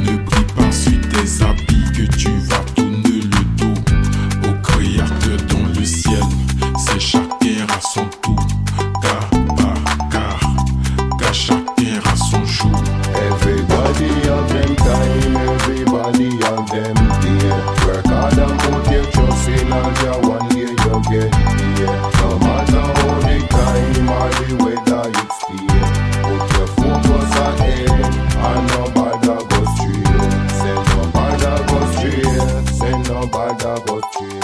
Ne brille pas sur tes habits que tu vas tourner le dos au créateur dans le ciel. C'est chacun à son tour, car chacun à son jour. Everybody have them time, everybody have them day. Work hard and put your trust in and your one day you get here. No matter how the time or the weather it stay, put your focus ahead and nobody go stray. Say nobody go stray, say nobody go stray.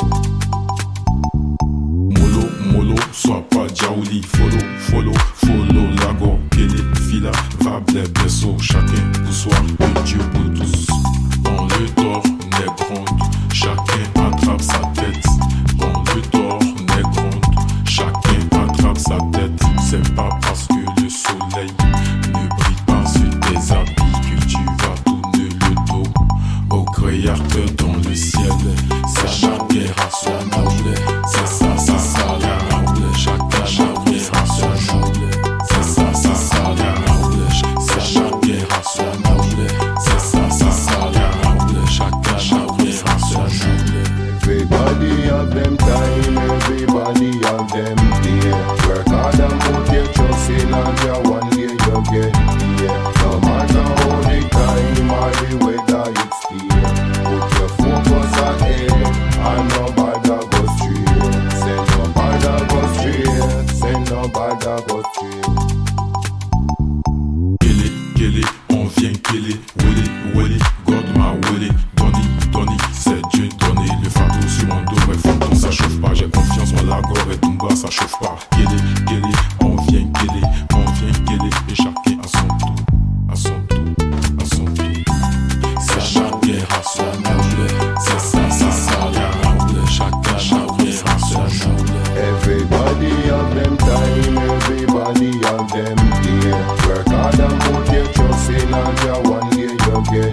Molo, sois pas jaouli. Follow lago, kele, fila, va blesso. Chacun pour soi, Dieu pour tous. Quand le tort n'est gronde, chacun attrape sa tête. Quand le tort n'est gronde, chacun attrape sa tête. C'est pas parce que le soleil ne brille pas sur tes habits que tu vas tourner le dos au créateur dans le ciel. C'est chacun à son jour. C'est ça, la roule. Chacun à son jour. C'est ça, la roule. C'est chacun à son jour. C'est ça, la roule. Chacun à son jour. Everybody have them time, everybody have them day. Work hard and put your trust in and your one day you get here. No matter how the time or the weather it stay, put your focus ahead and nobody go stray. Say nobody go stray, say nobody go stray. Kélé, on vient kélé, Wélé, God m'a wélé, Donny, c'est Dieu donné, le fardeau sur mon dos, bref, fond, ça chauffe pas, j'ai confiance, moi la gore et Tumba, ça chauffe pas. Kélé, on vient kélé, et chacun à son tour. C'est chacun à son jour, c'est ça, la roule, chacun à son jour. Everybody have them time, everybody have them day. Work hard and put your trust in and your one day you get